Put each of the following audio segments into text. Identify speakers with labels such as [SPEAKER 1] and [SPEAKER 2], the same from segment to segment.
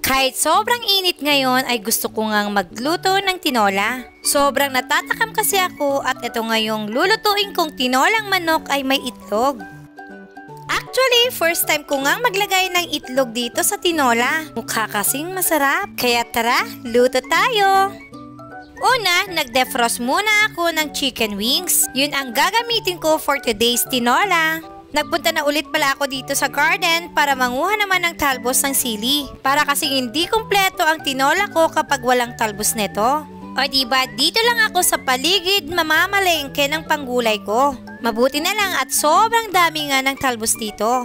[SPEAKER 1] Kahit sobrang init ngayon ay gusto ko ngang magluto ng tinola. Sobrang natatakam kasi ako at ito ngayong lulutuin kong tinolang manok ay may itlog. Actually, first time ko ngang maglagay ng itlog dito sa tinola. Mukha kasing masarap. Kaya tara, luto tayo! Una, nag-defrost muna ako ng chicken wings. Yun ang gagamitin ko for today's tinola. Nagpunta na ulit pala ako dito sa garden para manguha naman ng talbos ng sili. Para kasing hindi kumpleto ang tinola ko kapag walang talbos nito. O diba, dito lang ako sa paligid mamamalengke ng panggulay ko. Mabuti na lang at sobrang dami nga ng talbos dito.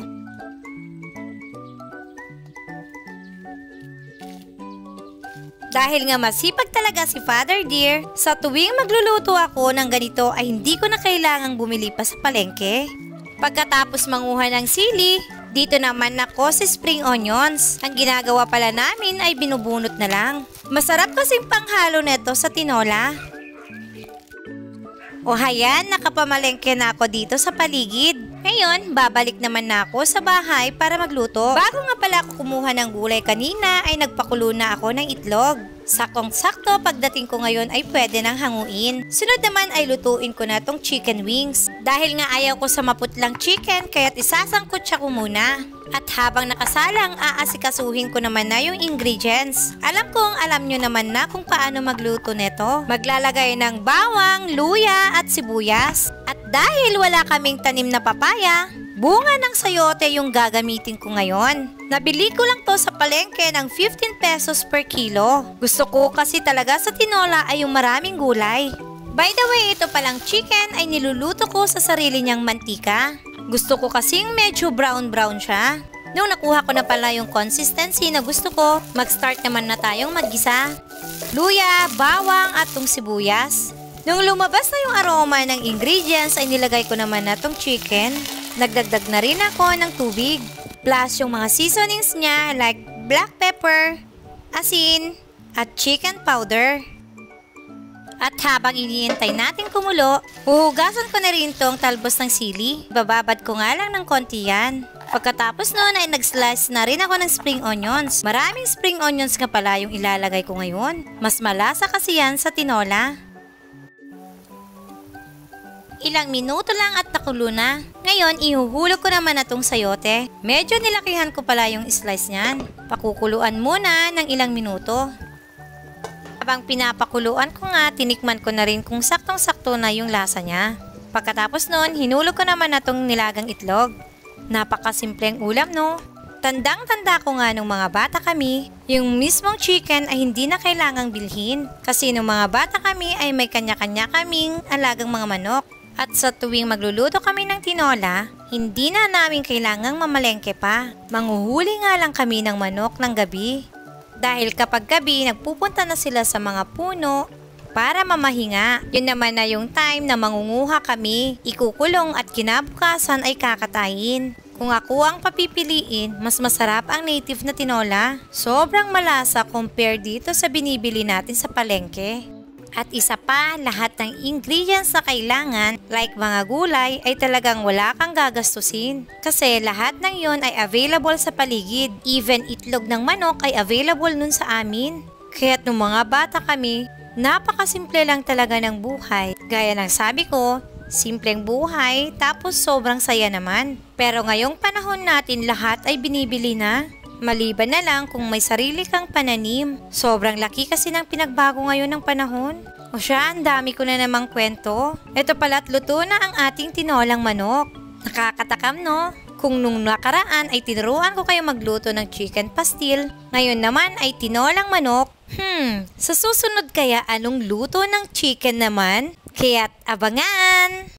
[SPEAKER 1] Dahil nga masipag talaga si Father Dear, sa tuwing magluluto ako ng ganito ay hindi ko na kailangang bumili pa sa palengke. Pagkatapos manguha ng sili, dito naman ako sa spring onions. Ang ginagawa pala namin ay binubunot na lang. Masarap kasing panghalo neto sa tinola. O hayan, nakapamalengke na ako dito sa paligid. Ngayon, babalik naman na ako sa bahay para magluto. Bago nga pala ako kumuha ng gulay kanina ay nagpakulo na ako ng itlog. Saktong-sakto pagdating ko ngayon ay pwede nang hanguin. Sunod naman ay lutuin ko na tong chicken wings. Dahil nga ayaw ko sa maputlang chicken kaya't isasangkot siya ko muna. At habang nakasalang, aasikasuhin ko naman na yung ingredients. Alam kong alam nyo naman na kung paano magluto neto. Maglalagay ng bawang, luya at sibuyas. At dahil wala kaming tanim na papaya, bunga ng sayote yung gagamitin ko ngayon. Nabili ko lang to sa palengke ng 15 pesos per kilo. Gusto ko kasi talaga sa tinola ay yung maraming gulay. By the way, ito palang chicken ay niluluto ko sa sarili niyang mantika. Gusto ko kasing medyo brown-brown siya. Nung nakuha ko na pala yung consistency na gusto ko, mag-start naman na tayong maggisa. Luya, bawang at tong sibuyas. Nung lumabas na yung aroma ng ingredients ay nilagay ko naman na tong chicken. Nagdagdag na rin ako ng tubig. Plus yung mga seasonings niya like black pepper, asin, at chicken powder. At habang iniintay natin kumulo, huhugasan ko na rin tong talbos ng sili. Bababad ko nga lang ng konti yan. Pagkatapos noon ay nag-slice na rin ako ng spring onions. Maraming spring onions nga pala yung ilalagay ko ngayon. Mas malasa kasi yan sa tinola. Ilang minuto lang at nakulo na. Ngayon, ihuhulog ko naman na tong sayote. Medyo nilakihan ko pala yung slice niyan. Pakukuluan muna ng ilang minuto. Habang pinapakuluan ko nga, tinikman ko na rin kung saktong-sakto na yung lasa niya. Pagkatapos nun, hinulog ko naman na tong nilagang itlog. Napakasimpleng ulam, no? Tandang-tanda ko nga nung mga bata kami, yung mismong chicken ay hindi na kailangang bilhin. Kasi nung mga bata kami ay may kanya-kanya kaming alagang mga manok. At sa tuwing magluluto kami ng tinola, hindi na namin kailangang mamalengke pa. Manghuhuli nga lang kami ng manok ng gabi. Dahil kapag gabi, nagpupunta na sila sa mga puno para mamahinga. Yun naman na yung time na mangunguha kami, ikukulong at kinabukasan ay kakatayin. Kung ako ang papipiliin, mas masarap ang native na tinola. Sobrang malasa compare dito sa binibili natin sa palengke. At isa pa, lahat ng ingredients na kailangan, like mga gulay, ay talagang wala kang gagastusin. Kasi lahat ng yon ay available sa paligid. Even itlog ng manok ay available nun sa amin. Kaya't nung mga bata kami, napakasimple lang talaga ng buhay. Gaya ng sabi ko, simpleng buhay tapos sobrang saya naman. Pero ngayong panahon natin lahat ay binibili na. Maliban na lang kung may sarili kang pananim. Sobrang laki kasi ng pinagbago ngayon ng panahon. O siya, ang dami ko na namang kwento. Ito pala't luto na ang ating tinolang manok. Nakakatakam, no? Kung nung nakaraan ay tinuruan ko kayo magluto ng chicken pastil, ngayon naman ay tinolang manok. Sa susunod kaya anong luto ng chicken naman? Kaya't abangan!